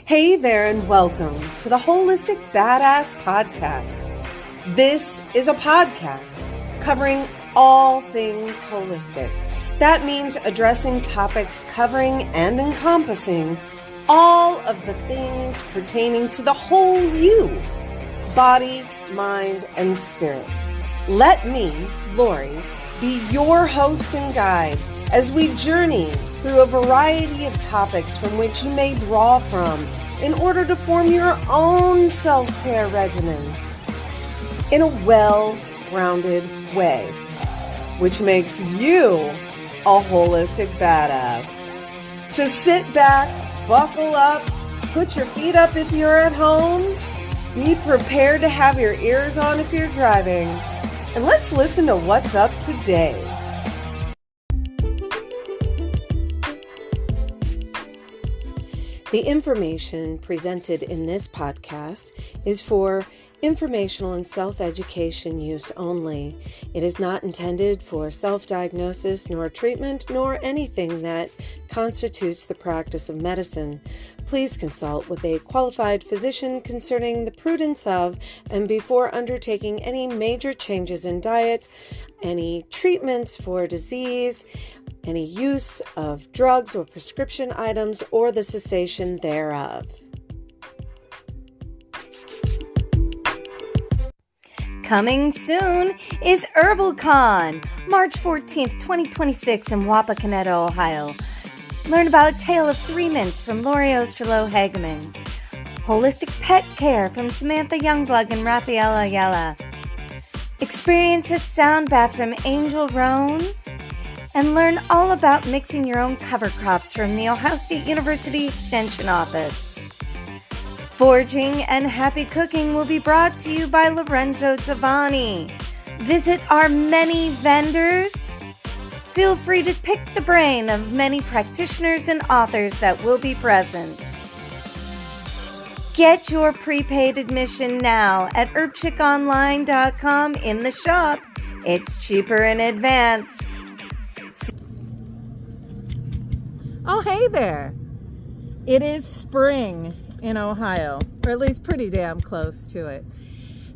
Hey there, and welcome to the Holistic Badass Podcast. This is a podcast covering all things holistic. That means addressing topics covering and encompassing all of the things pertaining to the whole you, body, mind, and spirit. Let me, Lori, be your host and guide as we journey through a variety of topics from which you may draw from in order to form your own self-care regimens in a well-rounded way, which makes you a holistic badass. So sit back, buckle up, put your feet up if you're at home, be prepared to have your ears on if you're driving, and let's listen to what's up today. The information presented in this podcast is for informational and self-education use only. It is not intended for self-diagnosis, nor treatment, nor anything that constitutes the practice of medicine. Please consult with a qualified physician concerning the prudence of and before undertaking any major changes in diet, any treatments for disease, any use of drugs or prescription items, or the cessation thereof. Coming soon is HerbalCon, March 14th, 2026 in Wapakoneta, Ohio. Learn about Tale of Three Mints from Lori Osterloh Hageman, Holistic Pet Care from Samantha Youngblood and Rafaela Ayala. Experience a sound bath from Angel Roan, and learn all about mixing your own cover crops from the Ohio State University Extension Office. Foraging and Happy Cooking will be brought to you by Lorenzo Tavani. Visit our many vendors. Feel free to pick the brain of many practitioners and authors that will be present. Get your prepaid admission now at herbchickonline.com in the shop. It's cheaper in advance. Oh, hey there. It is spring in Ohio, or at least pretty damn close to it.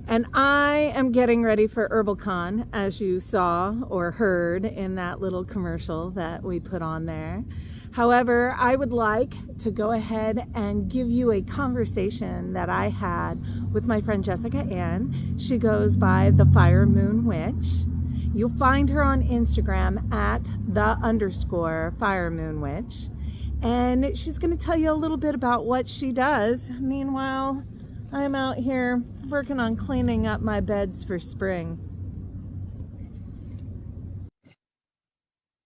And I am getting ready for HerbalCon, as you saw or heard in that little commercial that we put on there. However, I would like to go ahead and give you a conversation that I had with my friend Jessica Ann. She goes by the Fire Moon Witch. You'll find her on Instagram at _Fire Moon Witch. And she's going to tell you a little bit about what she does. Meanwhile, I'm out here working on cleaning up my beds for spring.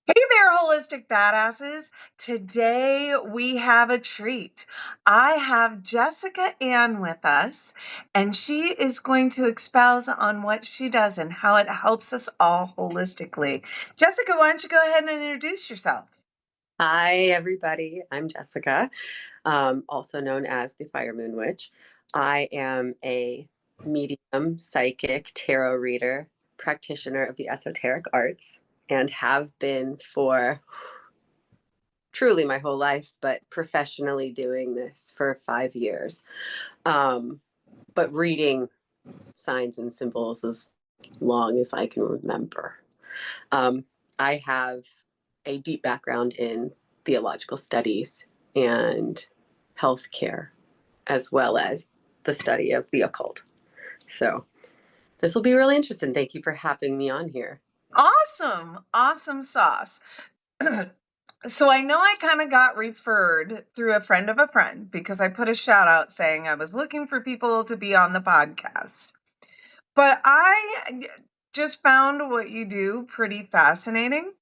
Hey there, holistic badasses. Today we have a treat. I have Jessica Ann with us, and she is going to espouse on what she does and how it helps us all holistically. Jessica, why don't you go ahead and introduce yourself? Hi, everybody. I'm Jessica, also known as the Fire Moon Witch. I am a medium, psychic, tarot reader, practitioner of the esoteric arts, and have been for truly my whole life, but professionally doing this for 5 years. But reading signs and symbols as long as I can remember. I have a deep background in theological studies and healthcare, as well as the study of the occult. So this will be really interesting. Thank you for having me on here. Awesome sauce. So I know I kind of got referred through a friend of a friend because I put a shout out saying I was looking for people to be on the podcast. But I just found what you do pretty fascinating.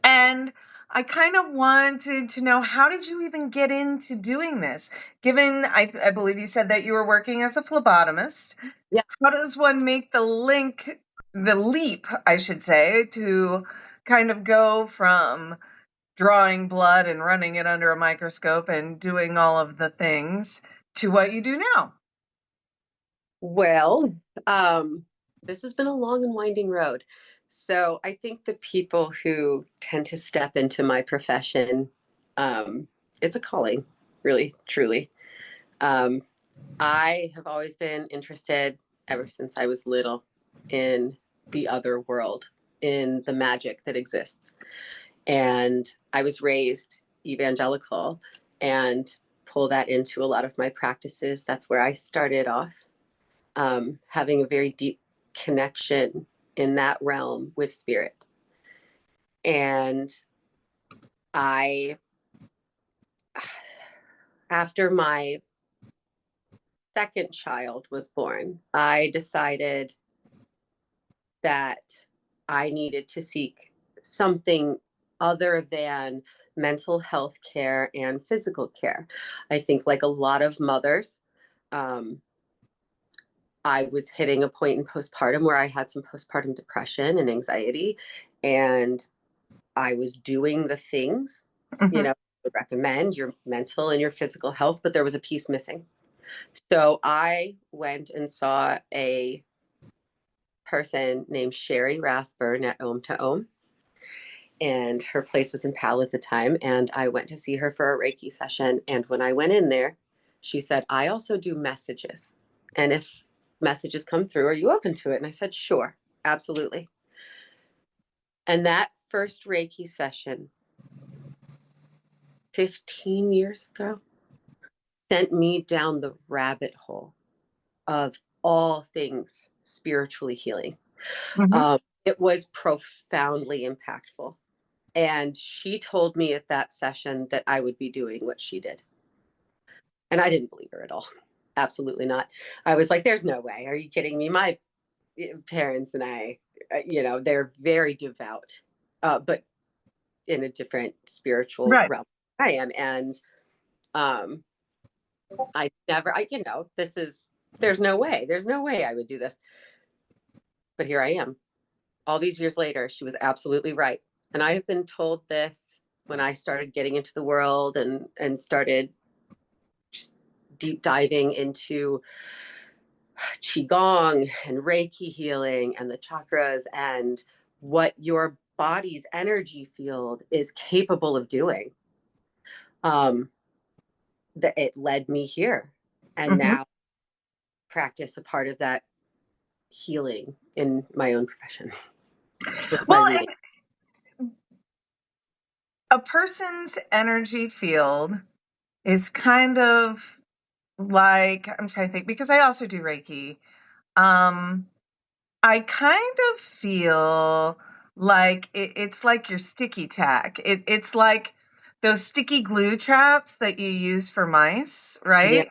And I kind of wanted to know, how did you even get into doing this? Given, I believe you said that you were working as a phlebotomist. Yeah. How does one make the leap, I should say, to kind of go from drawing blood and running it under a microscope and doing all of the things to what you do now? Well, this has been a long and winding road. So I think the people who tend to step into my profession, it's a calling. really, truly. I have always been interested ever since I was little in the other world, in the magic that exists. And I was raised evangelical and pull that into a lot of my practices. That's where I started off, having a very deep connection in that realm with spirit. And I, after my second child was born, I decided that I needed to seek something other than mental health care and physical care. I think, like a lot of mothers, um, I was hitting a point in postpartum where I had some postpartum depression and anxiety, and I was doing the things, you Mhm. know, would recommend your mental and your physical health, but there was a piece missing. So I went and saw a person named Sherry Rathburn at Om to Om, and her place was in Pal at the time. And I went to see her for a Reiki session. And when I went in there, she said, I also do messages. And if messages come through, are you open to it? And I said, sure, absolutely. And that first Reiki session, 15 years ago, sent me down the rabbit hole of all things spiritually healing. Mhm. It was profoundly impactful. And she told me at that session that I would be doing what she did. And I didn't believe her at all. Absolutely not. I was like, there's no way. Are you kidding me? My parents and I, they're very devout, but in a different spiritual Right. realm I am. And um, there's no way. There's no way I would do this. But here I am. All these years later, she was absolutely right. And I have been told this when I started getting into the world and started deep diving into qigong and reiki healing and the chakras and what your body's energy field is capable of doing. That it led me here, and Mhm. now practice a part of that healing in my own profession with my Well, reading. a person's energy field is kind of like, I'm trying to think, because I also do Reiki. Um, I kind of feel like it's like your sticky tack. It's like those sticky glue traps that you use for mice, Yeah, right?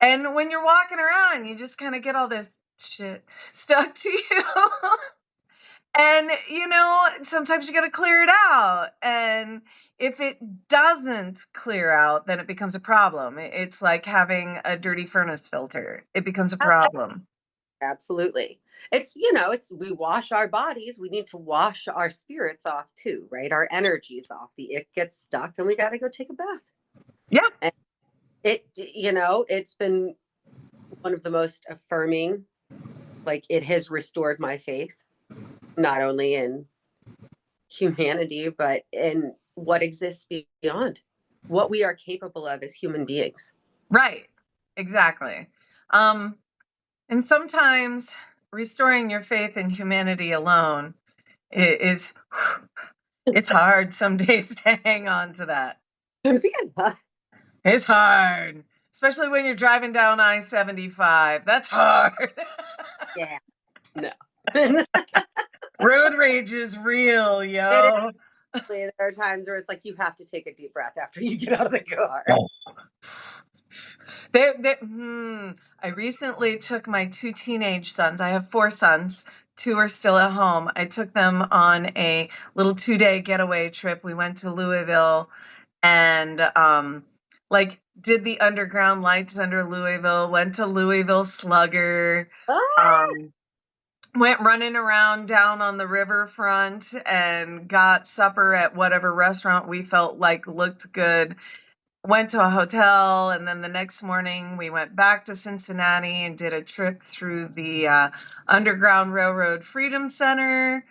And when you're walking around, you just kind of get all this shit stuck to you. And, sometimes you got to clear it out. And if it doesn't clear out, then it becomes a problem. It's like having a dirty furnace filter, it becomes a problem. absolutely. It's we wash our bodies. We need to wash our spirits off too, right? Our energies off. The ick gets stuck, and we got to go take a bath. Yeah. And it's been one of the most affirming. Like, it has restored my faith, not only in humanity, but in what exists beyond, what we are capable of as human beings. Right. Exactly. Um, and sometimes restoring your faith in humanity alone is it's hard some days to hang on to that. It's hard, especially when you're driving down I-75. That's hard. Yeah, no. Road rage is real, yo. There are times where it's like you have to take a deep breath after you get out of the car. I recently took my two teenage sons. I have 4 sons. 2 are still at home. I took them on a little 2-day getaway trip. We went to Louisville and did the underground lights under Louisville, went to Louisville Slugger, went running around down on the riverfront and got supper at whatever restaurant we felt like looked good. Went to a hotel, and then the next morning we went back to Cincinnati and did a trip through the Underground Railroad Freedom Center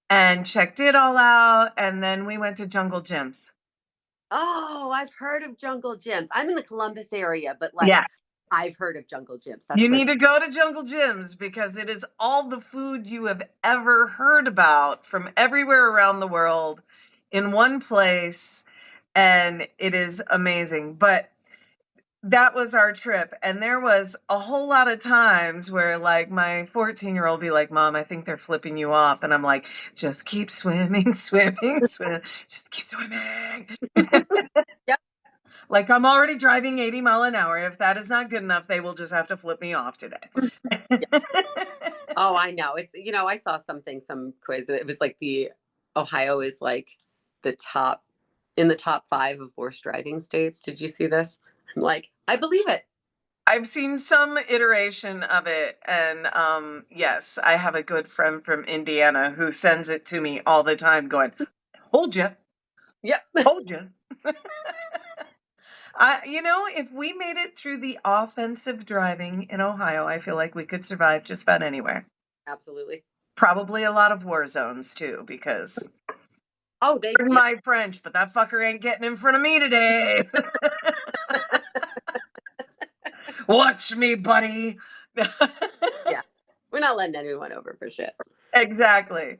and checked it all out. And then we went to Jungle Gyms. Oh, I've heard of Jungle Gyms. I'm in the Columbus area, but like Yeah. I've heard of Jungle Gyms. That's You first. need to go to Jungle Gyms because it is all the food you have ever heard about from everywhere around the world in one place, and it is amazing. But that was our trip, and there was a whole lot of times where like my 14-year-old be like, Mom, I think they're flipping you off, and I'm like, just keep swimming, swimming, swimming, just keep swimming. Yep. Like, I'm already driving 80 mile an hour. If that is not good enough, they will just have to flip me off today. Oh, I know. It's, I saw some quiz. It was like Ohio is like in the top 5 of worst driving states. Did you see this? I'm like, I believe it. I've seen some iteration of it, and yes, I have a good friend from Indiana who sends it to me all the time going, hold you. Yep. Hold you. If we made it through the offensive driving in Ohio, I feel like we could survive just about anywhere. Absolutely. Probably a lot of war zones too, because they my French, but that fucker ain't getting in front of me today. Watch me, buddy. Yeah. We're not letting anyone over for shit. Exactly.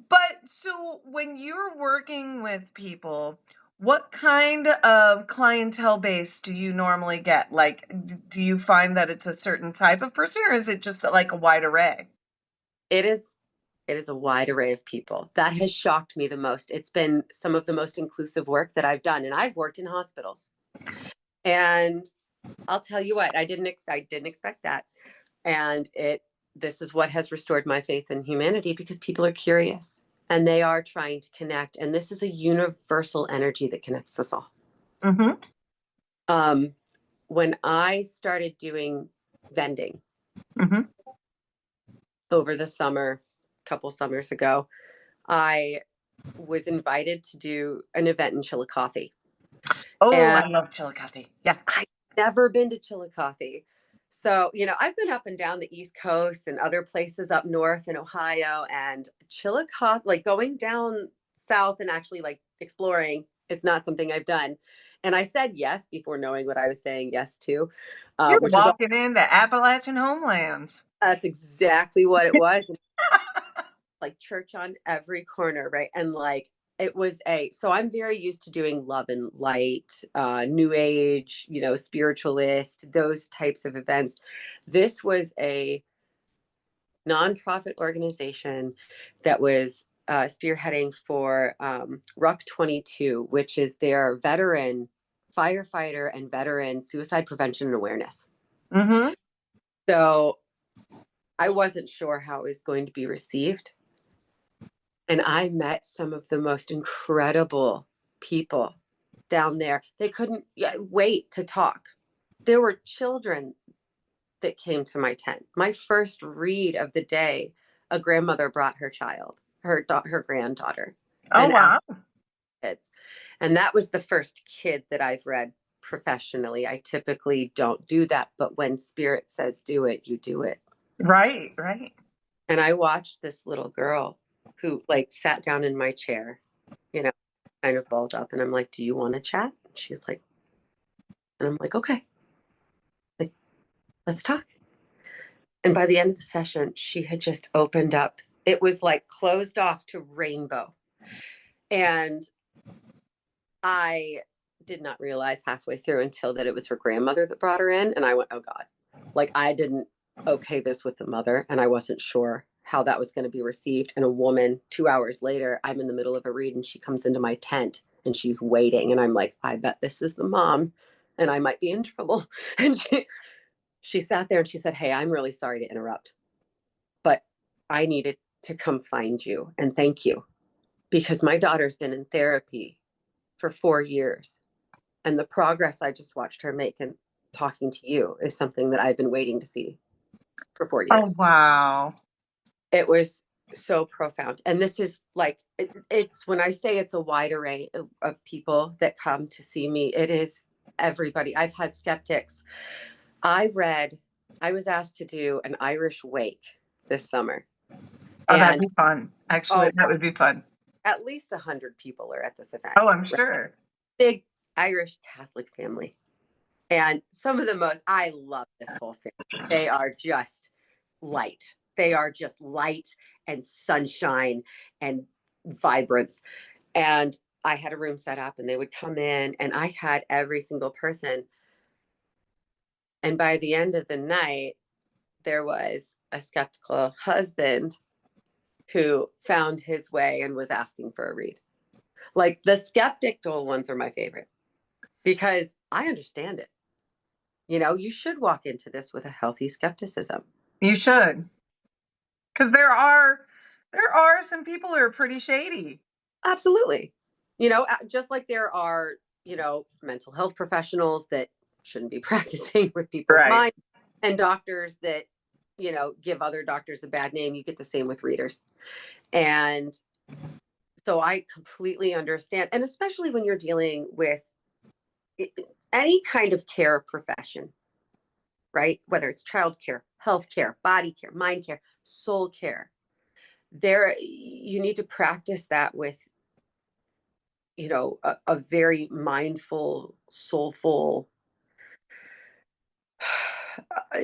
But so when you're working with people, what kind of clientele base do you normally get? Like, do you find that it's a certain type of person, or is it just like a wide array? It is a wide array of people. That has shocked me the most. It's been some of the most inclusive work that I've done, and I've worked in hospitals. And I'll tell you what, I didn't expect that. And this is what has restored my faith in humanity, because people are curious and they are trying to connect. And this is a universal energy that connects us all. Mm-hmm. When I started doing vending over the summer, a couple summers ago, I was invited to do an event in Chillicothe. Oh, I love Chillicothe. Yeah. I've never been to Chillicothe. So, I've been up and down the East Coast and other places up north in Ohio, and Chillicothe, like going down south and actually like exploring, is not something I've done. And I said yes before knowing what I was saying yes to. You're walking in the Appalachian homelands. That's exactly what it was. Like church on every corner, right? And like it was so I'm very used to doing love and light, new age, spiritualist, those types of events. This was a nonprofit organization that was spearheading for RUC 22, which is their veteran firefighter and veteran suicide prevention and awareness. Mm-hmm. So I wasn't sure how it was going to be received. And I met some of the most incredible people down there. They couldn't wait to talk. There were children that came to my tent. My first read of the day, a grandmother brought her child, her granddaughter. Oh, wow. Kids. And that was the first kid that I've read professionally. I typically don't do that, but when Spirit says do it, you do it. Right. And I watched this little girl who like sat down in my chair, kind of balled up, and I'm like, do you want to chat? And she's like, and I'm like, okay, like, let's talk. And by the end of the session, she had just opened up. It was like closed off to rainbow. And I did not realize halfway through until that it was her grandmother that brought her in. And I went, oh God, like I didn't okay this with the mother, and I wasn't sure how that was going to be received. And a woman 2 hours later, I'm in the middle of a read and she comes into my tent and she's waiting. And I'm like, I bet this is the mom and I might be in trouble. And she sat there and she said, hey, I'm really sorry to interrupt, but I needed to come find you and thank you, because my daughter's been in therapy for 4 years. And the progress I just watched her make and talking to you is something that I've been waiting to see for 4 years. Oh, wow. It was so profound. And this is like, it's when I say it's a wide array of people that come to see me, it is everybody. I've had skeptics. I was asked to do an Irish wake this summer. Oh, that'd be fun. Actually, that would be fun. At least 100 people are at this event. Oh, I'm sure. Big Irish Catholic family. And some of the most, I love this whole family. They are just light. They are just light and sunshine and vibrance. And I had a room set up and they would come in and I had every single person. And by the end of the night, there was a skeptical husband who found his way and was asking for a read. Like the skeptical ones are my favorite because I understand it. You know, you should walk into this with a healthy skepticism. You should. Because there are some people who are pretty shady. Absolutely. You know, just like there are, you know, mental health professionals that shouldn't be practicing with people's Right. minds and doctors that, you know, give other doctors a bad name. You get the same with readers. And so I completely understand. And especially when you're dealing with any kind of care profession, right? Whether it's childcare, healthcare, body care, mind care, soul care, there you need to practice that with, you know, a very mindful, soulful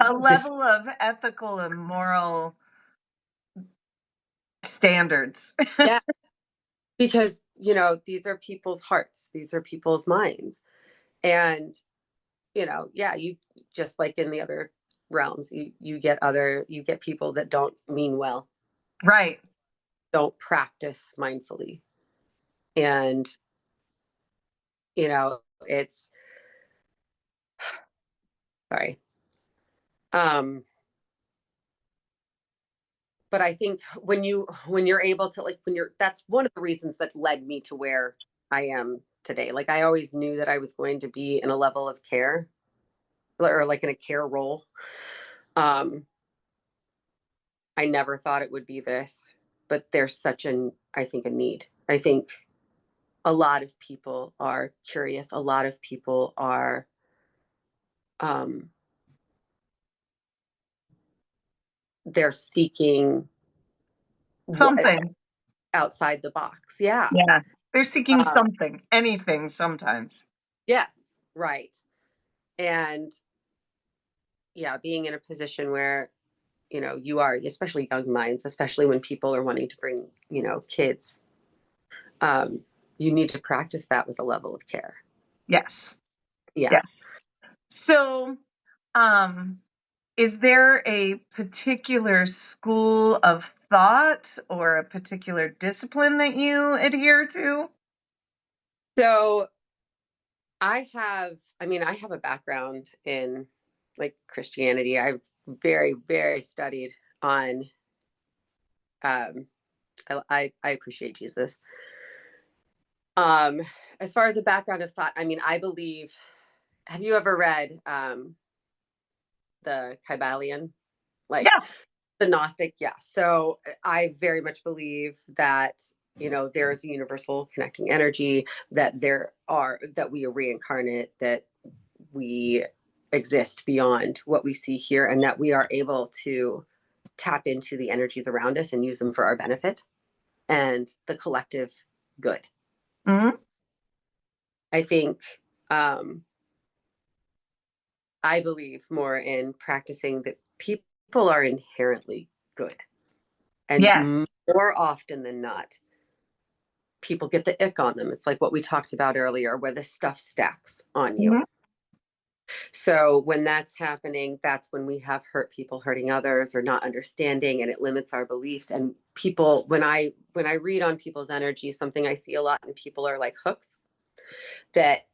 A level of ethical and moral standards. yeah, because you know these are people's hearts, these are people's minds, and you know, yeah, you just like in the other realms, you get people that don't mean well, Right. don't practice mindfully, and you know, it's sorry. But I think when you're able to, like, when you're, that's one of the reasons that led me to where I am today. Like I always knew that I was going to be in a level of care or like in a care role. Um, I never thought it would be this, but there's such I think a need. I think a lot of people are curious. A lot of people are, um, they're seeking Something. outside the box. Yeah. Yeah. They're seeking Um, something, anything sometimes. yes. Right. And yeah, being in a position where, you know, you are, especially young minds, especially when people are wanting to bring, you know, kids, um, you need to practice that with a level of care. Yes. Yeah. Yes. So, is there a particular school of thought or a particular discipline that you adhere to? So I have a background in like Christianity. I've very, very studied on, um, I appreciate Jesus. Um, as far as a background of thought, I mean, I believe, have you ever read, the Kybalion? Like, Yeah. the Gnostic, yeah. So I very much believe that, you know, there is a universal connecting energy, that that we are reincarnate, that we exist beyond what we see here, and that we are able to tap into the energies around us and use them for our benefit and the collective good. Mm-hmm. I think, um, I believe more in practicing that people are inherently good. And Yes. more often than not, people get the ick on them. It's like what we talked about earlier, where the stuff stacks on you. Mm-hmm. So when that's happening, that's when we have hurt people hurting others or not understanding, and it limits our beliefs. And people, when I read on people's energy, something I see a lot in people are like hooks that,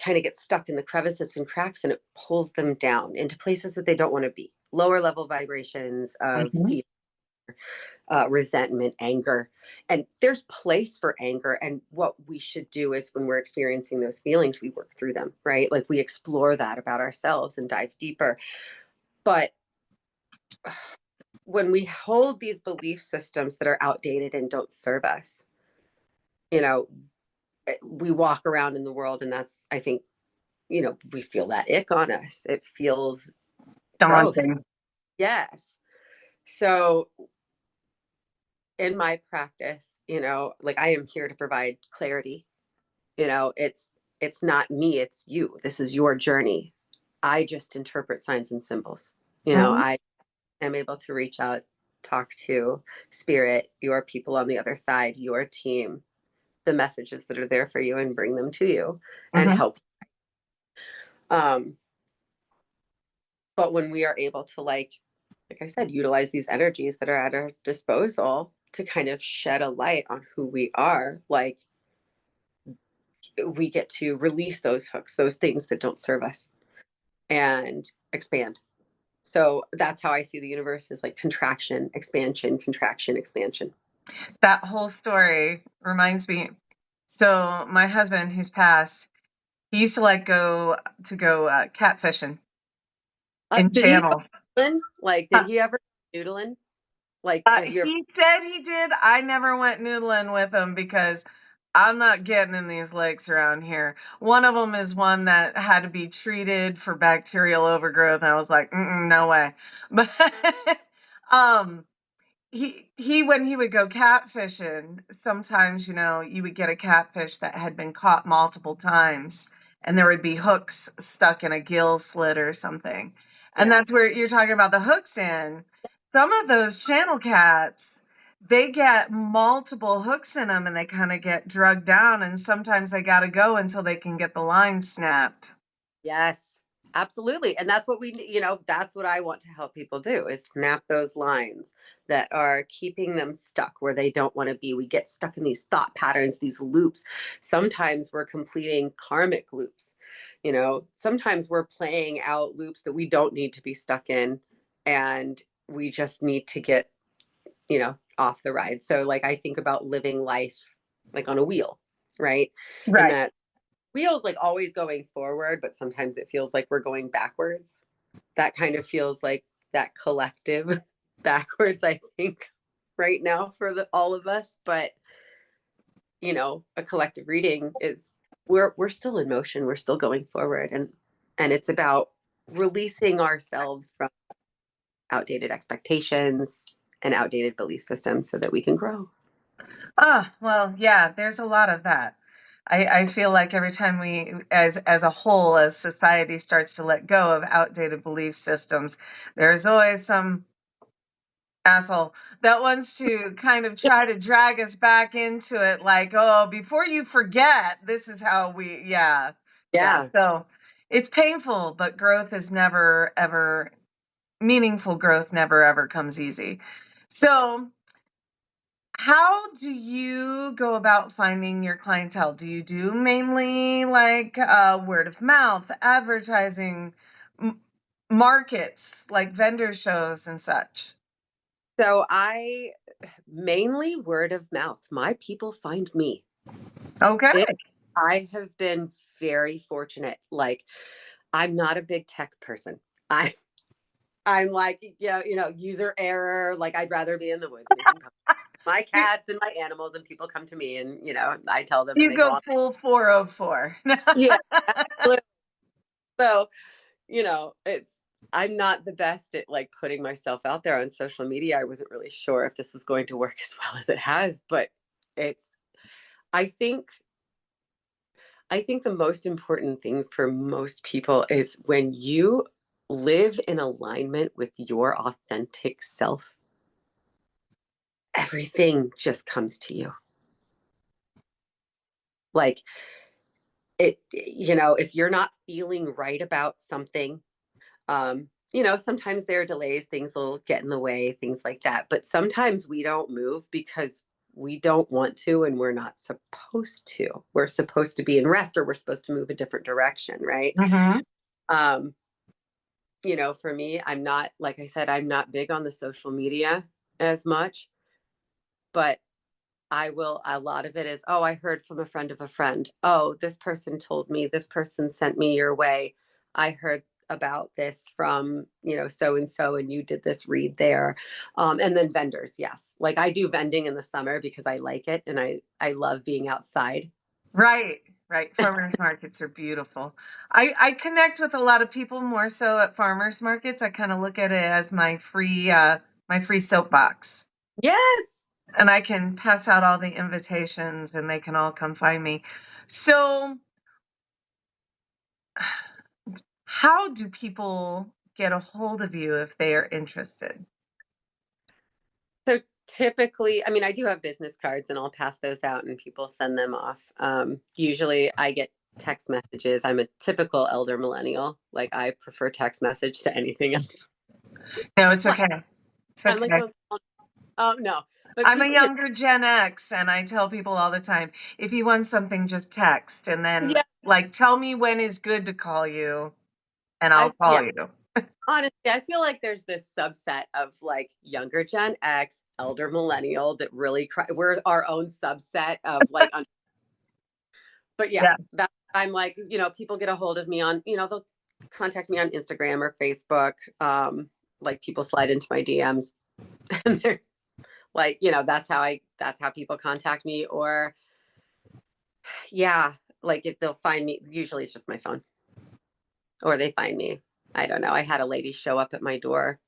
kind of get stuck in the crevices and cracks, and it pulls them down into places that they don't want to be. Lower level vibrations of Mm-hmm. fear, resentment, anger. And there's place for anger. And what we should do is when we're experiencing those feelings, we work through them, right? Like we explore that about ourselves and dive deeper. But when we hold these belief systems that are outdated and don't serve us, you know, we walk around in the world, and that's, I think, you know, we feel that ick on us. It feels gross. Daunting. Yes. So in my practice, you know, like I am here to provide clarity. You know, it's it's not me, it's you. This is your journey. I just interpret signs and symbols. Mhm. I am able to reach out, talk to spirit, your people on the other side, your team, the messages that are there for you, and bring them to you and Mhm. help. Um, but when we are able to, like I said, utilize these energies that are at our disposal to kind of shed a light on who we are, like we get to release those hooks, those things that don't serve us, and expand. So that's how I see the universe, is like contraction, expansion, contraction, expansion. That whole story reminds me. So my husband, who's passed, he used to go catfishing in Did he go channels. noodling? Like, did he ever noodling? Like, have you ever? He said he did. I never went noodling with him because I'm not getting in these lakes around here. One of them is one that had to be treated for bacterial overgrowth. And I was like, no way. But um, he when he would go catfishing, sometimes you would get a catfish that had been caught multiple times, and there would be hooks stuck in a gill slit or something. And Yeah. that's where you're talking about the hooks in. Some of those channel cats, they get multiple hooks in them and they kind of get drugged down, and sometimes they got to go until they can get the line snapped. Yes, absolutely. And that's what that's what I want to help people do, is snap those lines that are keeping them stuck where they don't want to be. We get stuck in these thought patterns, these loops. Sometimes we're completing karmic loops. Sometimes we're playing out loops that we don't need to be stuck in, and we just need to get, off the ride. So like I think about living life like on a wheel, right? And Right. that wheels like always going forward, but sometimes it feels like we're going backwards. That kind of feels like that collective backwards, I think, right now for all of us. But a collective reading is, we're still in motion, we're still going forward, and it's about releasing ourselves from outdated expectations and outdated belief systems so that we can grow. Well, yeah, there's a lot of that. I feel like every time we, as a whole, as society starts to let go of outdated belief systems, there's always some asshole that wants to kind of try to drag us back into it, like, oh, before you forget, this is how we, yeah. Yeah. So it's painful, but growth is never, ever, meaningful growth never, ever comes easy. So how do you go about finding your clientele? Do you do mainly like word of mouth, advertising, markets, like vendor shows and such? So I mainly word of mouth. My people find me. Okay. I have been very fortunate. Like, I'm not a big tech person. I I'm like, user error. Like, I'd rather be in the woods making my You, cats and my animals, and people come to me, and I tell them, and you they go go on. full 404. Yeah. So, it's I'm not the best at like putting myself out there on social media. I wasn't really sure if this was going to work as well as it has, but it's I think I think the most important thing for most people is when you live in alignment with your authentic self, everything just comes to you. Like if you're not feeling right about something, sometimes there are delays, things will get in the way, things like that. But sometimes we don't move because we don't want to, and we're not supposed to. We're supposed to be in rest, or we're supposed to move a different direction, right? Hmm. Um, for me, I'm not, like I said, I'm not big on the social media as much, but a lot of it is, oh, I heard from a friend of a friend. Oh, this person told me, this person sent me your way. I heard about this from, so and so, and you did this read there. And then vendors, yes. Like, I do vending in the summer because I like it, and I love being outside. Right, right. Farmers markets are beautiful. I connect with a lot of people more so at farmers markets. I kind of look at it as my free soapbox. Yes. And I can pass out all the invitations and they can all come find me. So how do people get a hold of you if they are interested? So typically, I mean, I do have business cards and I'll pass those out and people send them off. Usually I get text messages. I'm a typical elder millennial. Like I prefer text message to anything else. No, it's Like, okay. It's I'm like, okay. no, but I'm a people, younger Gen X, and I tell people all the time, if you want something, just text, and then yeah, like tell me when is good to call you, and I'll yeah, call you. honestly, I feel like there's this subset of like younger Gen X, elder millennial that really we're our own subset of like, but yeah, Yeah. that I'm like, people get a hold of me on, they'll contact me on Instagram or Facebook. Like people slide into my DMs and they're like, that's how people contact me. Or yeah, like if they'll find me, usually it's just my phone or they find me. I don't know. I had a lady show up at my door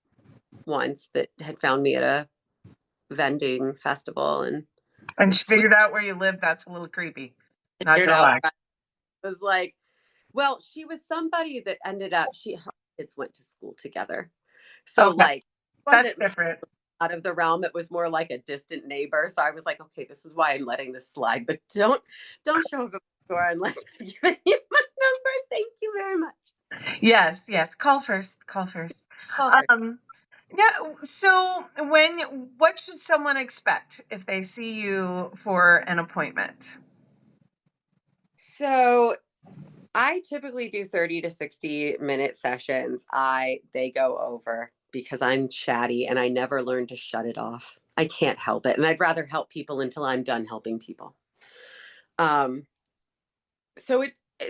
once that had found me at a vending festival and And was she figured out where you live. That's a little creepy. Not figured gonna out. lie. I was like, well, she was somebody that ended up, her kids went to school together. So Okay, like, that's wasn't different. out of the realm. It was more like a distant neighbor. So I was like, okay, this is why I'm letting this slide, but don't show up at the door unless I've given you my number. Thank you very much. Yes, yes. Call first. Call first. Call Um, yeah. So, what should someone expect if they see you for an appointment? So I typically do 30 to 60-minute sessions. They go over because I'm chatty and I never learn to shut it off. I can't help it. And I'd rather help people until I'm done helping people. Um, so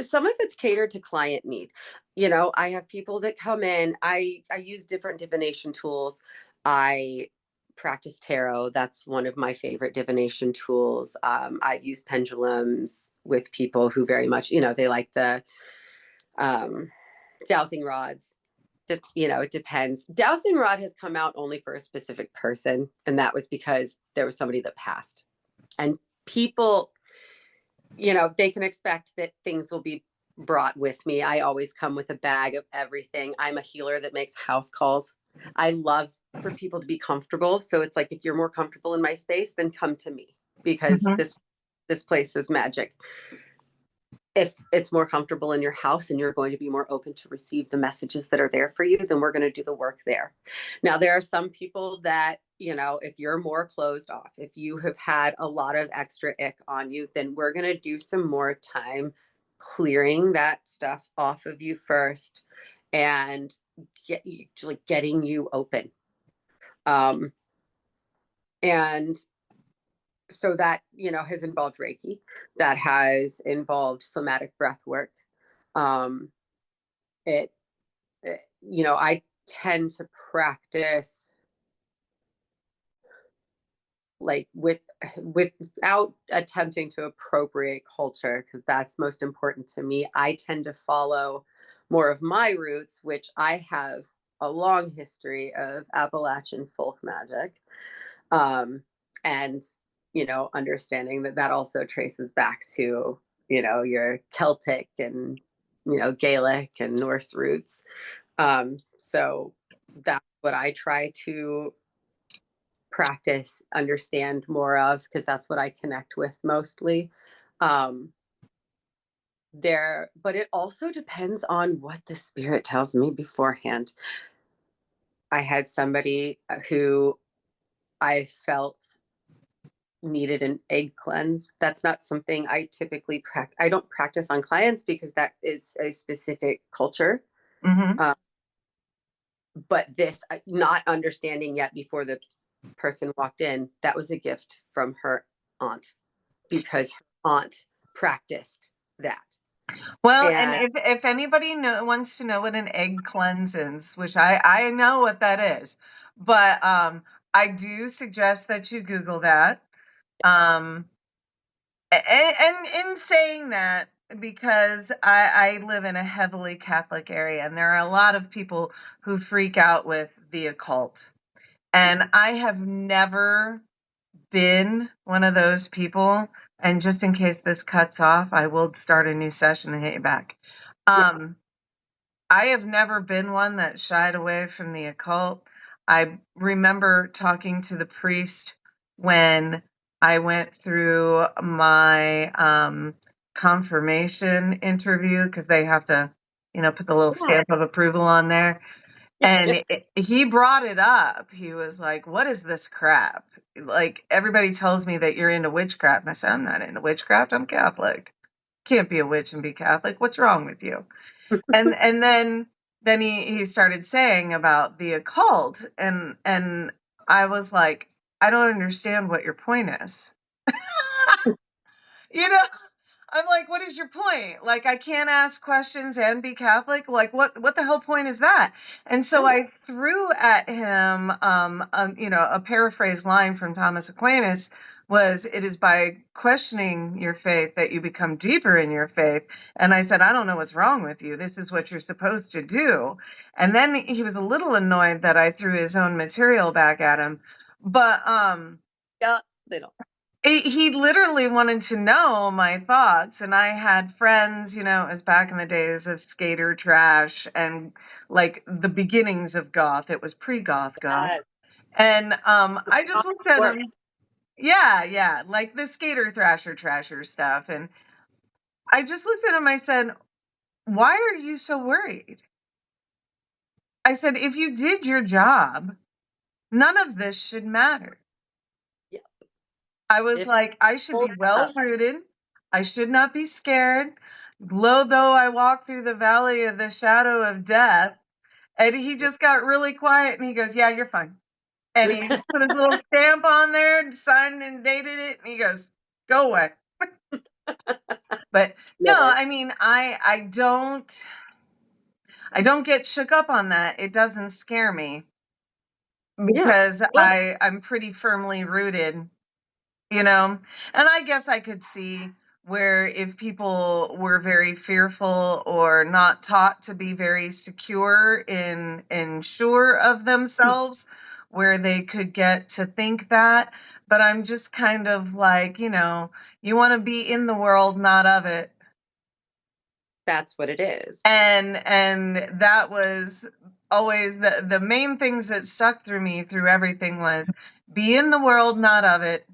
some of it's catered to client need. I have people that come in. I use different divination tools. I practice tarot. That's one of my favorite divination tools. I've used pendulums with people who very much, they like the dowsing rods. It depends. Dowsing rod has come out only for a specific person, and that was because there was somebody that passed. And people, they can expect that things will be brought with me. I always come with a bag of everything. I'm a healer that makes house calls. I love for people to be comfortable. So it's like if you're more comfortable in my space, then come to me because Mhm. this place is magic. If it's more comfortable in your house and you're going to be more open to receive the messages that are there for you, then we're going to do the work there. Now, there are some people that, if you're more closed off, if you have had a lot of extra ick on you, then we're going to do some more time clearing that stuff off of you first and getting you open. And so that has involved Reiki, that has involved somatic breath work. um it, I tend to practice like without attempting to appropriate culture, because that's most important to me. I tend to follow more of my roots, which I have a long history of Appalachian folk magic. And understanding that also traces back to your Celtic and Gaelic and Norse roots. So that's what I try to practice, understand more of, because that's what I connect with mostly. um but it also depends on what the spirit tells me beforehand. I had somebody who I felt needed an egg cleanse. That's not something I typically practice. I don't practice on clients because that is a specific culture. Mhm. Uh, but this, not understanding yet before the person walked in, that was a gift from her aunt because her aunt practiced that. Well, and And if anybody wants to know what an egg cleanse is, which I know what that is, but I do suggest that you Google that. Um, and in saying that, because I live in a heavily Catholic area, and there are a lot of people who freak out with the occult, and I have never been one of those people. And just in case this cuts off, I will start a new session and hit you back. Um, I have never been one that shied away from the occult. I remember talking to the priest when I went through my confirmation interview, because they have to, put the little Yeah. stamp of approval on there. And he brought it up. He was like, "What is this crap? Like, everybody tells me that you're into witchcraft." And I said, "I'm not into witchcraft. I'm Catholic. Can't be a witch and be Catholic. What's wrong with you?" And then he started saying about the occult, and I was like, "I don't understand what your point is." You know, I'm like, "What is your point? Like, I can't ask questions and be Catholic? Like, what the hell point is that?" And so I threw at him, a paraphrased line from Thomas Aquinas was, "It is by questioning your faith that you become deeper in your faith." And I said, "I don't know what's wrong with you. This is what you're supposed to do." And then he was a little annoyed that I threw his own material back at him. But Yeah, they don't. he literally wanted to know my thoughts, and I had friends, it was back in the days of skater trash and like the beginnings of goth. It was pre-goth goth. And I just looked at him. Yeah, like the skater thrasher trasher stuff. And I just looked at him. I said, "Why are you so worried?" I said, "If you did your job, none of this should matter." Yeah. I was like, I should be well rooted. I should not be scared. Lo, though I walk through the valley of the shadow of death. And he just got really quiet and he goes, "Yeah, you're fine." And he put his little stamp on there and signed and dated it. And he goes, "Go away." But no, I mean, I don't get shook up on that. It doesn't scare me because I'm pretty firmly rooted. And I guess I could see where if people were very fearful or not taught to be very secure and sure of themselves, where they could get to think that. But I'm just kind of like, you want to be in the world, not of it. That's what it is. And that was always the main things that stuck through me through everything was be in the world, not of it.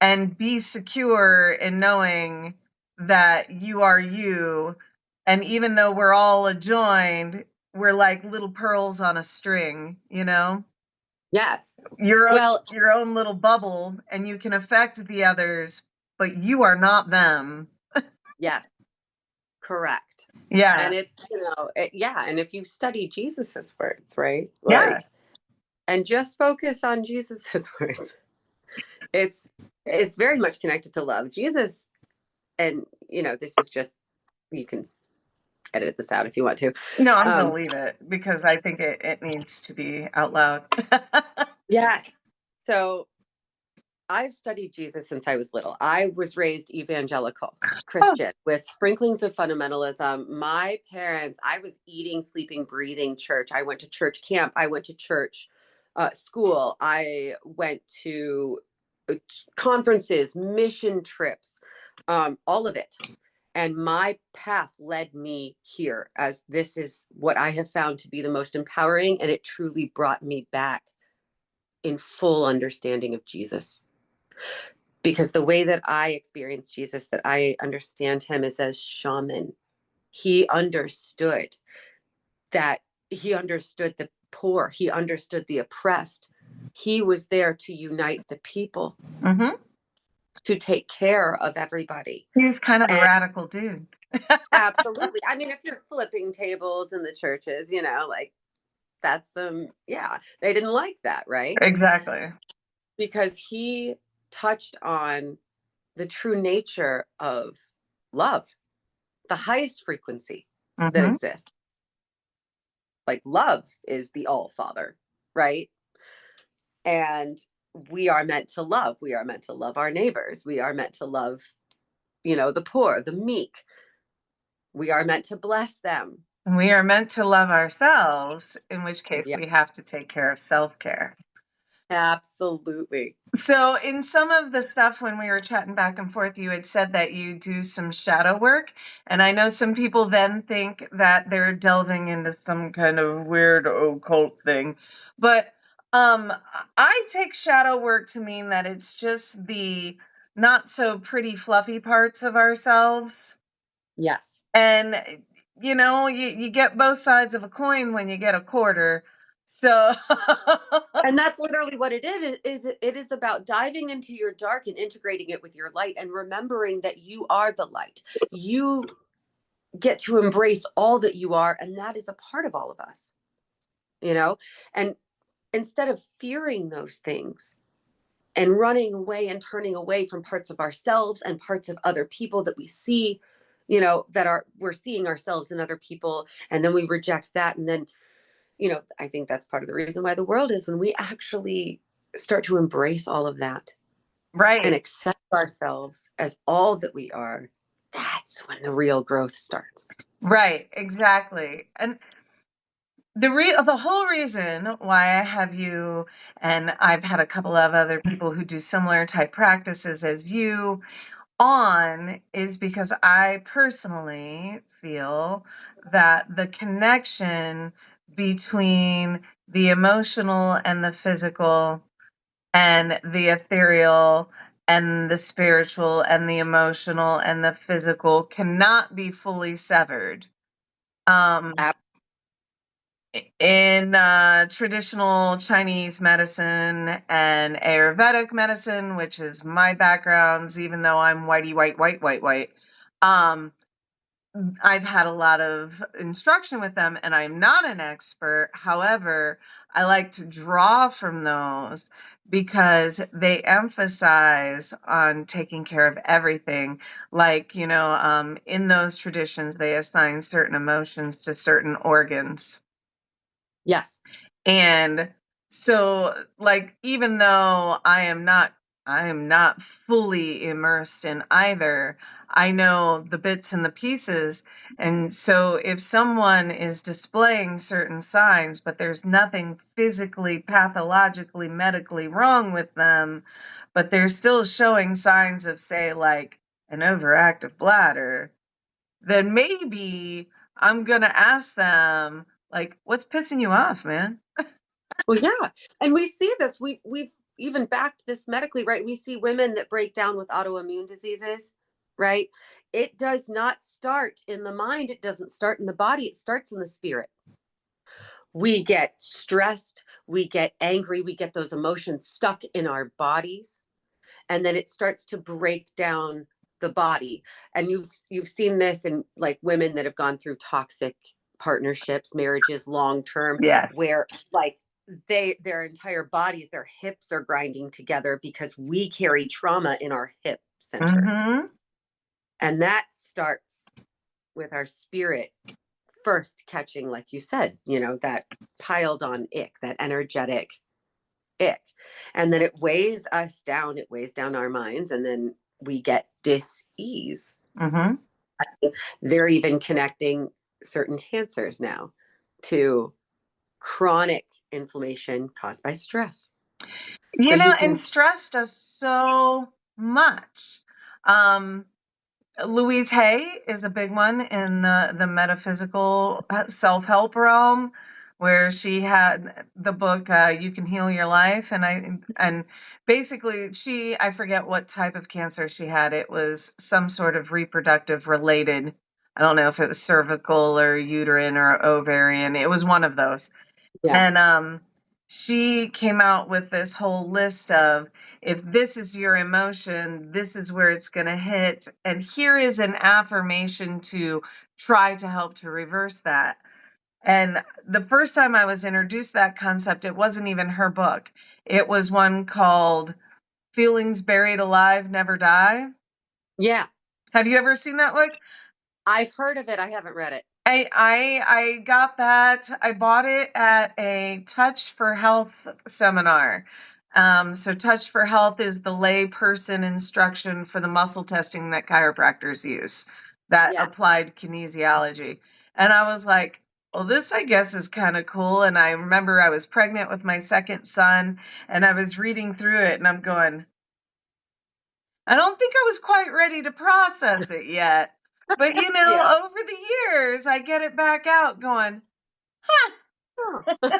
And be secure in knowing that you are you. And even though we're all adjoined, we're like little pearls on a string, Yes. Your own little bubble, and you can affect the others, but you are not them. Yeah. Correct. Yeah. And it's, and if you study Jesus's words, right? Yeah. And just focus on Jesus's words. It's very much connected to love. Jesus, and this is just, you can edit this out if you want to. No, I'm going to leave it because I think it needs to be out loud. Yes. So I've studied Jesus since I was little. I was raised evangelical Christian with sprinklings of fundamentalism. My parents, I was eating, sleeping, breathing church. I went to church camp. I went to church school. I went to conferences, mission trips, all of it. And my path led me here, as this is what I have found to be the most empowering. And it truly brought me back in full understanding of Jesus. Because the way that I experience Jesus, that I understand him, is as shaman. He understood the poor. He understood the oppressed. He was there to unite the people, to take care of everybody. He was kind of a radical dude. Absolutely. I mean, if you're flipping tables in the churches, that's they didn't like that, right? Exactly. Because he touched on the true nature of love, the highest frequency that exists. Like, love is the all father, right? And we are meant to love. We are meant to love our neighbors. We are meant to love, the poor, the meek. We are meant to bless them. And we are meant to love ourselves, in which case we have to take care of self-care. Absolutely. So in some of the stuff when we were chatting back and forth, you had said that you do some shadow work. And I know some people then think that they're delving into some kind of weird occult thing. But I take shadow work to mean that it's just the not so pretty fluffy parts of ourselves. Yes. And you get both sides of a coin when you get a quarter. So And that's literally what it it is about diving into your dark and integrating it with your light and remembering that you are the light. You get to embrace all that you are, and that is a part of all of us, you know? And instead of fearing those things and running away and turning away from parts of ourselves and parts of other people that we see, we're seeing ourselves in other people, and then we reject that. And then, I think that's part of the reason why the world is when we actually start to embrace all of that and right. accept ourselves as all that we are. That's when the real growth starts. Right, exactly. And the whole reason why I have you, and I've had a couple of other people who do similar type practices as you on, is because I personally feel that the connection between the emotional and the physical and the ethereal and the spiritual and the emotional and the physical cannot be fully severed. In traditional Chinese medicine and Ayurvedic medicine, which is my backgrounds, even though I'm whitey, white, I've had a lot of instruction with them and I'm not an expert. However, I like to draw from those because they emphasize on taking care of everything. Like, in those traditions, they assign certain emotions to certain organs. Yes. And so, like, even though I am not fully immersed in either, I know the bits and the pieces. And so if someone is displaying certain signs, but there's nothing physically, pathologically, medically wrong with them, but they're still showing signs of, say, like an overactive bladder, then maybe I'm going to ask them, like, what's pissing you off, man? Well, yeah. And we see this. We've even backed this medically, right? We see women that break down with autoimmune diseases, right? It does not start in the mind. It doesn't start in the body. It starts in the spirit. We get stressed, we get angry, we get those emotions stuck in our bodies, and then it starts to break down the body. And you've seen this in like women that have gone through toxic partnerships, marriages, long term, Yes. where like their entire bodies, their hips are grinding together because we carry trauma in our hip center. Mm-hmm. And that starts with our spirit first catching, like you said, that piled on ick, that energetic ick. And then it weighs us down, it weighs down our minds, and then we get dis-ease. Mm-hmm. They're even connecting certain cancers now to chronic inflammation caused by stress. And stress does so much. Louise Hay is a big one in the metaphysical self-help realm, where she had the book You Can Heal Your Life, and basically I forget what type of cancer she had. It was some sort of reproductive related. I don't know if it was cervical or uterine or ovarian. It was one of those. Yeah. And she came out with this whole list of, if this is your emotion, this is where it's going to hit. And here is an affirmation to try to help to reverse that. And the first time I was introduced to that concept, it wasn't even her book. It was one called Feelings Buried Alive Never Die. Yeah. Have you ever seen that book? I've heard of it. I haven't read it. I got that. I bought it at a Touch for Health seminar. So Touch for Health is the lay person instruction for the muscle testing that chiropractors use, that applied kinesiology. And I was like, Well, this, I guess, is kind of cool. And I remember I was pregnant with my second son, and I was reading through it, and I'm going, I don't think I was quite ready to process it yet. But, Yeah. over the years, I get it back out going, Oh. yeah,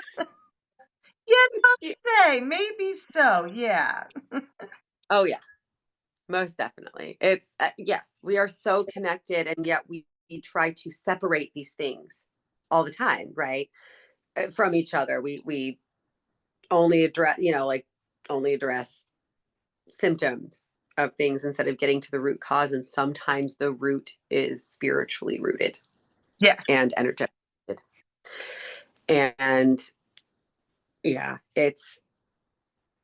Yeah. don't say, maybe so. Yeah. Oh, yeah, most definitely. It's yes, we are so connected, and yet we try to separate these things all the time, right? From each other. We only address, like only address symptoms of things instead of getting to the root cause. And sometimes the root is spiritually rooted Yes. and energetic. And yeah, it's,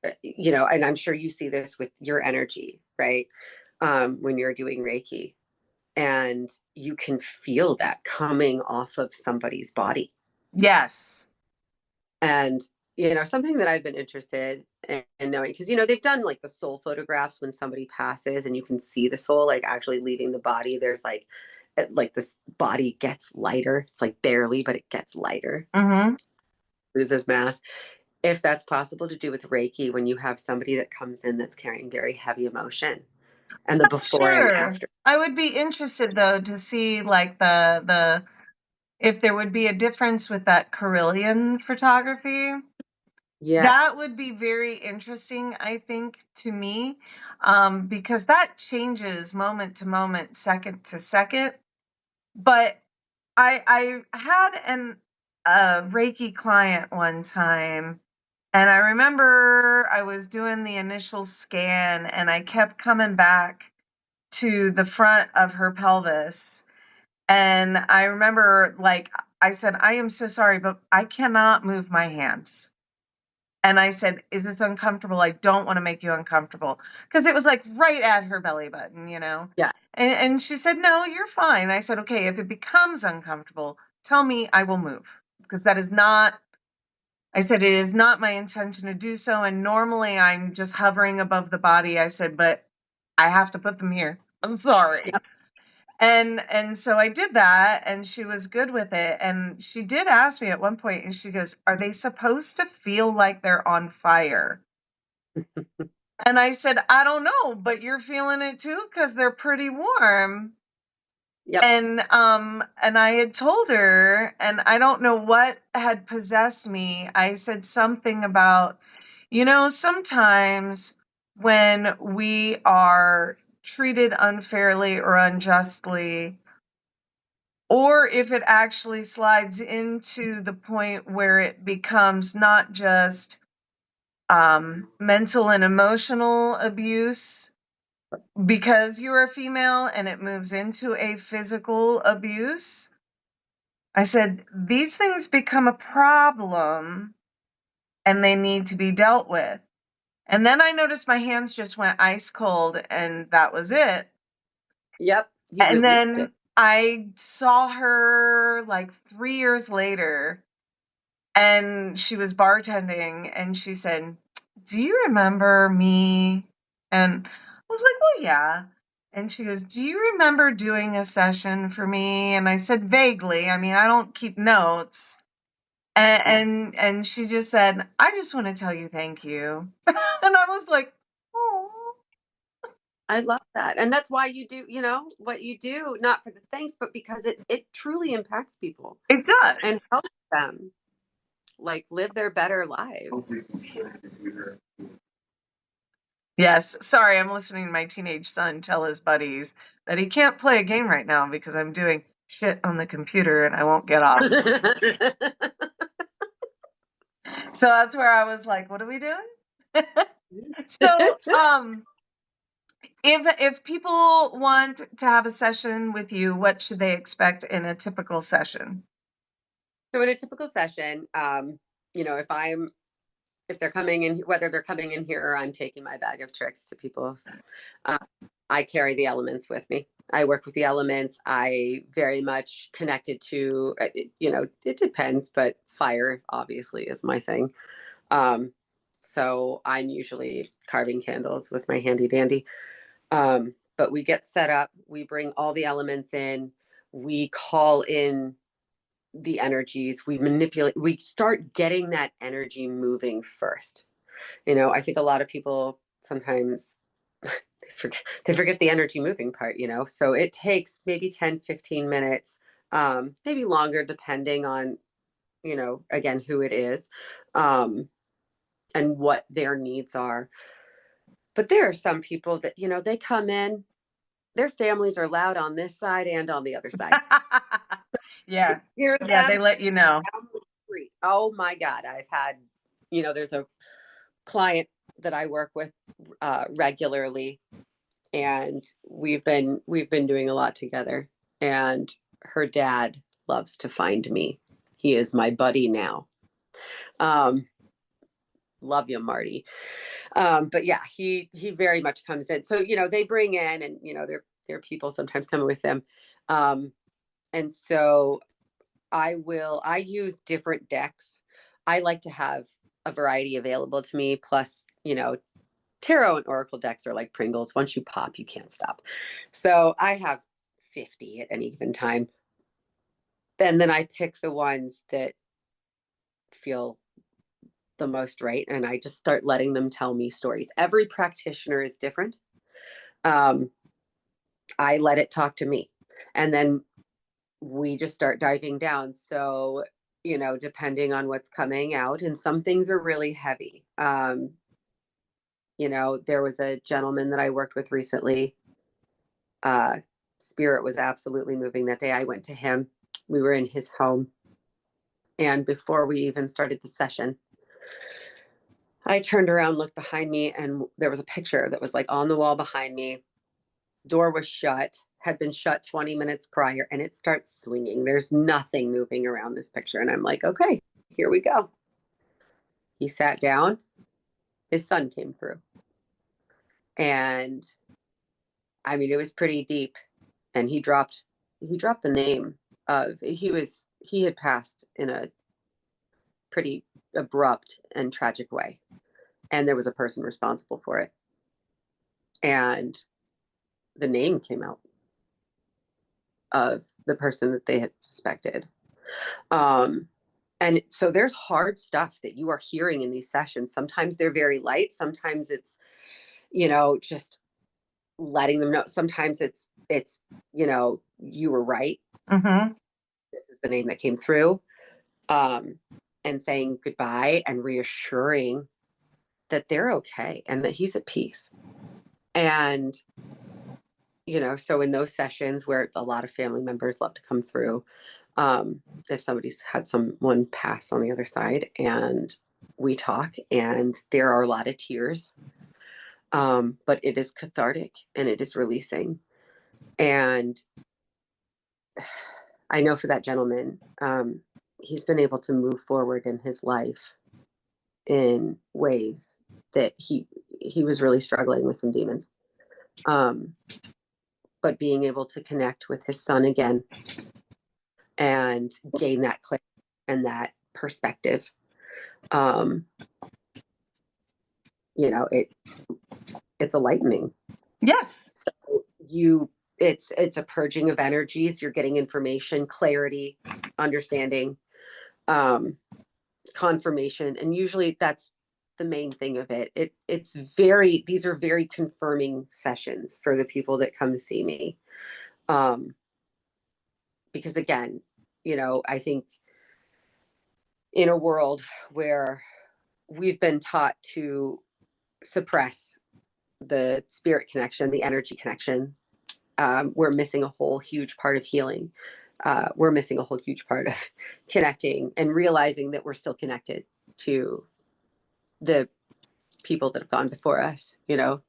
and I'm sure you see this with your energy, right? When you're doing Reiki, and you can feel that coming off of somebody's body. Yes. And, something that I've been interested in knowing, because, they've done like the soul photographs when somebody passes and you can see the soul like actually leaving the body. There's like this body gets lighter. It's like barely, but it gets lighter, Mm-hmm. loses mass. If that's possible to do with Reiki when you have somebody that comes in that's carrying very heavy emotion, and the before and Sure. after. I would be interested though to see like the if there would be a difference with that Carillion photography. Yes. That would be very interesting, I think, to me, because that changes moment to moment, second to second. But I had a Reiki client one time, and I remember I was doing the initial scan, and I kept coming back to the front of her pelvis. And I remember, like, I said, I am so sorry, but I cannot move my hands. And I said, is this uncomfortable? I don't want to make you uncomfortable. Because it was like right at her belly button. Yeah. And she said, no, you're fine. I said, okay, if it becomes uncomfortable, tell me, I will move. Because that is not, I said, it is not my intention to do so. And normally I'm just hovering above the body. I said, but I have to put them here. I'm sorry. Yep. And so I did that, and she was good with it. And she did ask me at one point, and she goes, are they supposed to feel like they're on fire? And I said, I don't know, but you're feeling it too, because they're pretty warm. Yep. And I had told her, and I don't know what had possessed me. I said something about, sometimes when we are treated unfairly or unjustly, or if it actually slides into the point where it becomes not just mental and emotional abuse because you're a female and it moves into a physical abuse. I said, these things become a problem and they need to be dealt with. And then I noticed my hands just went ice cold, and that was it. Yep. You And released then it. I saw her like 3 years later, and she was bartending, and she said, do you remember me? And I was like, well, yeah. And she goes, do you remember doing a session for me? And I said, vaguely. I mean, I don't keep notes. And Yeah. and she just said, I just want to tell you thank you. And I was like, oh, I love that. And that's why you do, what you do, not for the thanks, but because it truly impacts people it and does. helps them like live their better lives. Yes. Sorry, I'm listening to my teenage son tell his buddies that he can't play a game right now because I'm doing shit on the computer and I won't get off. So that's where I was like, what are we doing? So, if people want to have a session with you, what should they expect in a typical session? So in a typical session, if they're coming in, whether they're coming in here or I'm taking my bag of tricks to people, uh, I carry the elements with me. I work with the elements. I very much connected to, it depends, but fire obviously is my thing. So I'm usually carving candles with my handy dandy. But we get set up, we bring all the elements in, we call in the energies, we manipulate, we start getting that energy moving first. I think a lot of people sometimes they forget the energy moving part, so it takes maybe 10-15 minutes, maybe longer, depending on, again, who it is, and what their needs are. But there are some people that, they come in, their families are loud on this side and on the other side. Yeah. Hear Yeah, they them let you know. down the street. Oh my God. I've had, there's a client that I work with regularly, and we've been doing a lot together, and her dad loves to find me. He is my buddy now. Love you, Marty. But yeah, he very much comes in. So, they bring in, and, there are people sometimes coming with them. And so I use different decks. I like to have a variety available to me. Plus, tarot and oracle decks are like Pringles. Once you pop, you can't stop. So I have 50 at any given time. And then I pick the ones that feel the most right, and I just start letting them tell me stories. Every practitioner is different. I let it talk to me, and then we just start diving down. So, depending on what's coming out, and some things are really heavy. There was a gentleman that I worked with recently. Spirit was absolutely moving that day. I went to him. We were in his home, and before we even started the session, I turned around, looked behind me, and there was a picture that was like on the wall behind me. Door was shut, had been shut 20 minutes prior, and it starts swinging. There's nothing moving around this picture. And I'm like, okay, here we go. He sat down. His son came through. And I mean, it was pretty deep. And he dropped the name of, he had passed in a pretty abrupt and tragic way. And there was a person responsible for it. And the name came out of the person that they had suspected. And so there's hard stuff that you are hearing in these sessions. Sometimes they're very light. Sometimes it's, just letting them know. Sometimes it's, you were right. Mm-hmm. This is the name that came through. And saying goodbye and reassuring that they're okay and that he's at peace. And, so in those sessions where a lot of family members love to come through, if somebody's had someone pass on the other side, and we talk, and there are a lot of tears, but it is cathartic and it is releasing. And I know for that gentleman, he's been able to move forward in his life in ways that he was really struggling with some demons. But being able to connect with his son again and gain that clarity and that perspective, it's enlightening. Yes. So it's a purging of energies. You're getting information, clarity, understanding, confirmation, and usually that's the main thing of it. These are very confirming sessions for the people that come to see me. Because again, I think in a world where we've been taught to suppress the spirit connection, the energy connection, we're missing a whole huge part of healing. We're missing a whole huge part of connecting and realizing that we're still connected to the people that have gone before us, to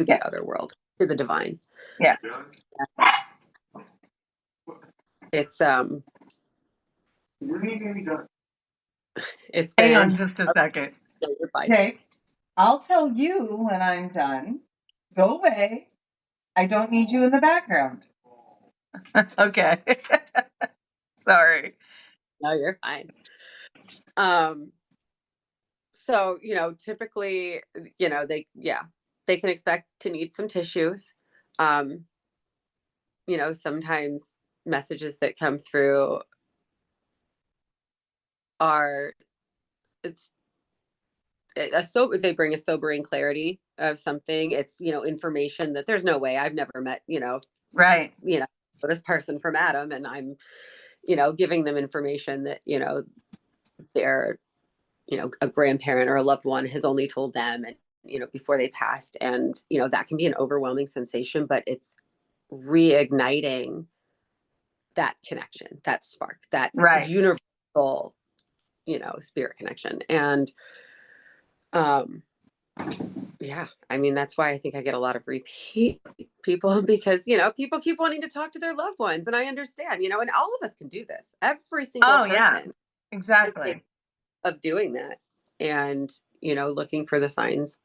the other world, to the divine. Yeah. It's it's Hang been, on just a second. Okay. I'll tell you when I'm done. Go away. I don't need you in the background. Okay. Sorry. No, you're fine. So, typically, they can expect to need some tissues. Sometimes messages that come through, are, it's they bring a sobering clarity of something. It's, information that there's no way, I've never met, Right. This person from Adam, and I'm, giving them information that, they're, a grandparent or a loved one has only told them, and, before they passed. And, that can be an overwhelming sensation, but it's reigniting that connection, that spark, that Right. universal, spirit connection. And, yeah, I mean, that's why I think I get a lot of repeat people, because, people keep wanting to talk to their loved ones. And I understand, and all of us can do this. Every single person Yeah, is exactly. of doing that. And, looking for the signs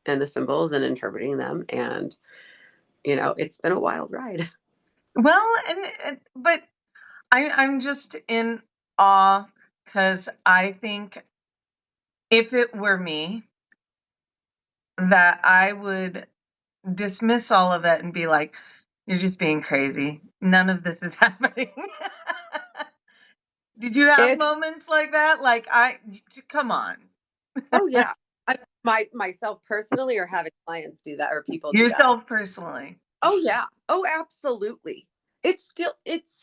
and the symbols and interpreting them. And, it's been a wild ride. Well, but I'm just in awe, because I think if it were me, that I would dismiss all of it and be like, you're just being crazy. None of this is happening. Did you have moments like that? Like, come on. Oh yeah. Myself personally, or having clients do that, or people do Yourself that? personally. Oh yeah. Oh, absolutely. It's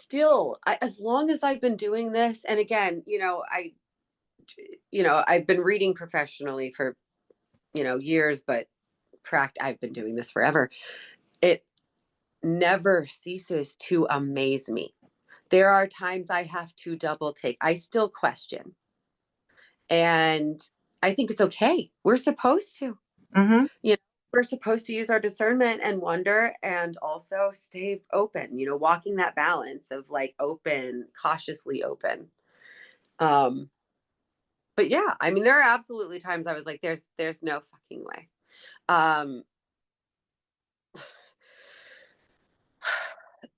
still, as long as I've been doing this. And again, I've been reading professionally for, years, but I've been doing this forever. It never ceases to amaze me. There are times I have to double take. I still question. And I think it's okay. We're supposed to. Mm-hmm. We're supposed to use our discernment and wonder, and also stay open, walking that balance of like open, cautiously open. But yeah, I mean, there are absolutely times I was like, there's no fucking way.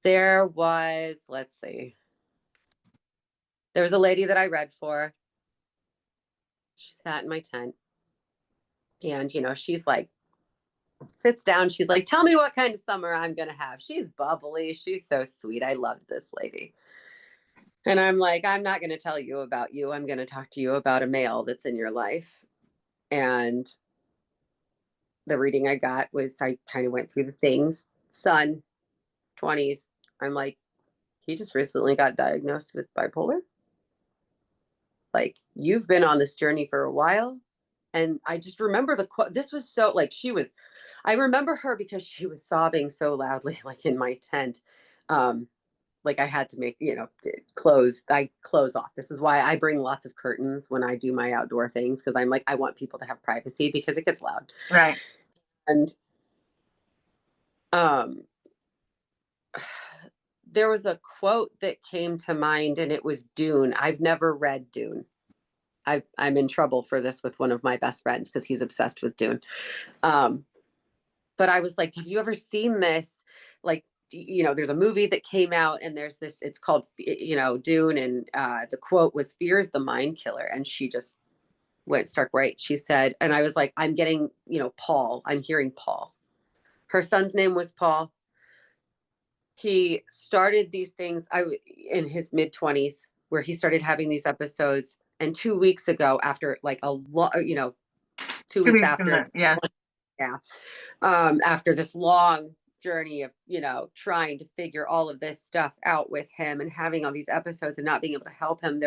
There was, let's see, there was a lady that I read for. She sat in my tent, and, she's like, sits down. She's like, tell me what kind of summer I'm going to have. She's bubbly. She's so sweet. I loved this lady. And I'm like, I'm not going to tell you about you. I'm going to talk to you about a male that's in your life. And the reading I got was, I kind of went through the things. Son, 20s. I'm like, he just recently got diagnosed with bipolar. Like, you've been on this journey for a while. And I just remember the quote. This was so, like, I remember her because she was sobbing so loudly, like in my tent. Like I had to make, close off. This is why I bring lots of curtains when I do my outdoor things, because I'm like, I want people to have privacy, because it gets loud. Right. And there was a quote that came to mind, and it was Dune. I've never read Dune. I'm in trouble for this with one of my best friends, because he's obsessed with Dune. But I was like, have you ever seen this? Like, there's a movie that came out, and there's this, it's called, Dune. And the quote was, fear is the mind killer. And she just went stark right. She said, and I was like, I'm getting, Paul, I'm hearing Paul. Her son's name was Paul. He started these things in his mid-20s, where he started having these episodes. And 2 weeks ago, after like a lot, 2 weeks after, yeah. After this long journey of, trying to figure all of this stuff out with him, and having all these episodes and not being able to help him,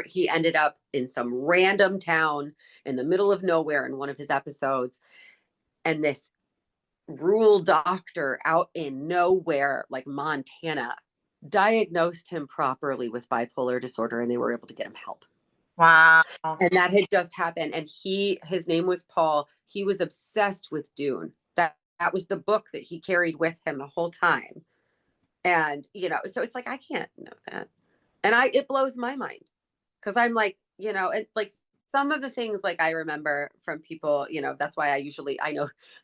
he ended up in some random town in the middle of nowhere in one of his episodes. And this rural doctor out in nowhere, like Montana, diagnosed him properly with bipolar disorder, and they were able to get him help. Wow. And that had just happened. And his name was Paul. He was obsessed with Dune. That was the book that he carried with him the whole time. And, so it's like, I can't know that. And it blows my mind, because I'm like, it's like some of the things, like, I remember from people, that's why I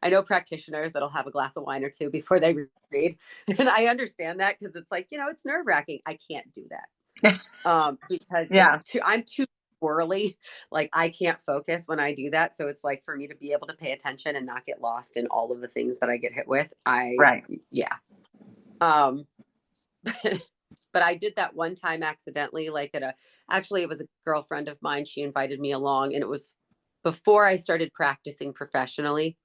know practitioners that'll have a glass of wine or two before they read. And I understand that, because it's like, it's nerve wracking. I can't do that. Because I'm too swirly. Like, I can't focus when I do that. So it's like, for me to be able to pay attention and not get lost in all of the things that I get hit with. Right. Yeah. But I did that one time accidentally, like actually it was a girlfriend of mine. She invited me along, and it was before I started practicing professionally.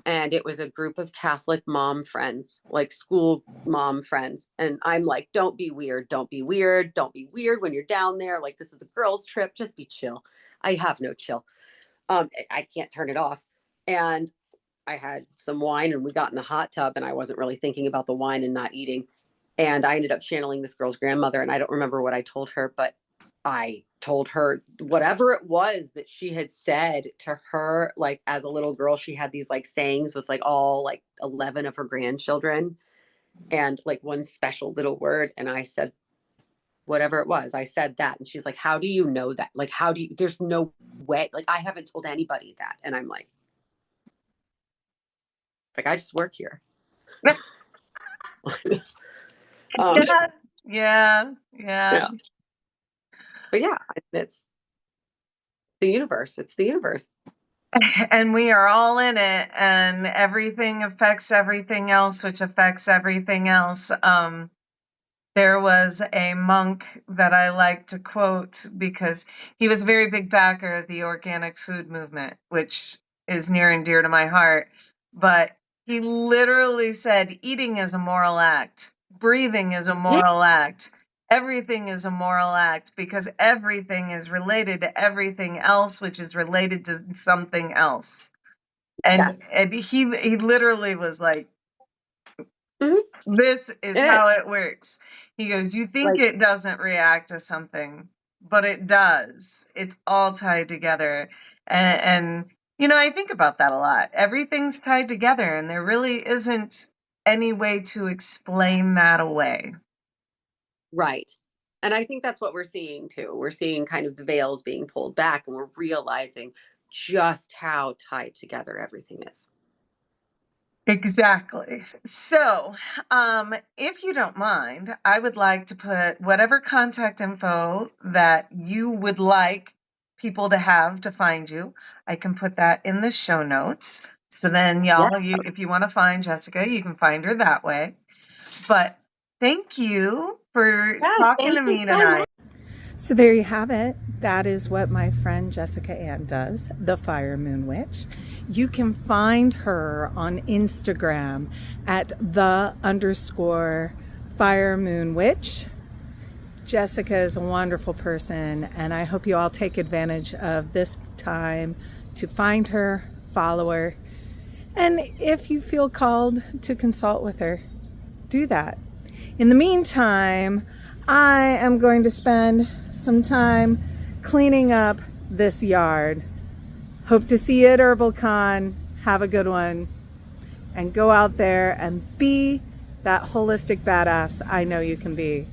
And it was a group of Catholic mom friends, like school mom friends. And I'm like, don't be weird. Don't be weird. Don't be weird when you're down there. Like, this is a girls' trip. Just be chill. I have no chill. I can't turn it off. And I had some wine, and we got in the hot tub, and I wasn't really thinking about the wine and not eating. And I ended up channeling this girl's grandmother, and I don't remember what I told her, but I told her whatever it was that she had said to her, like as a little girl. She had these like sayings with like all like 11 of her grandchildren and like one special little word. And I said, whatever it was, I said that. And she's like, how do you know that? Like, how do you, there's no way, like, I haven't told anybody that. And I'm like, I just work here. Yeah. But yeah, it's the universe. It's the universe. And we are all in it, and everything affects everything else, which affects everything else. There was a monk that I like to quote because he was a very big backer of the organic food movement, which is near and dear to my heart. But he literally said, eating is a moral act. Breathing is a moral act. Everything is a moral act because everything is related to everything else, which is related to something else. And he literally was like, this is how it works. He goes, you think Like, it doesn't react to something, but it does. It's all tied together. And you know, I think about that a lot. Everything's tied together, and there really isn't any way to explain that away. right. And I think that's what we're seeing too. We're seeing kind of the veils being pulled back, and we're realizing just how tied together everything is. Exactly. So, if you don't mind, I would like to put whatever contact info that you would like people to have to find you. I can put that in the show notes. So then y'all, if you want to find Jessica, you can find her that way. But thank you for talking to me tonight. So there you have it. That is what my friend Jessica Ann does, the Fire Moon Witch. You can find her on Instagram at _Fire Moon Witch. Jessica is a wonderful person, and I hope you all take advantage of this time to find her, follow her, and if you feel called to consult with her, do that. In the meantime, I am going to spend some time cleaning up this yard. Hope to see you at HerbalCon. Have a good one. And go out there and be that holistic badass I know you can be.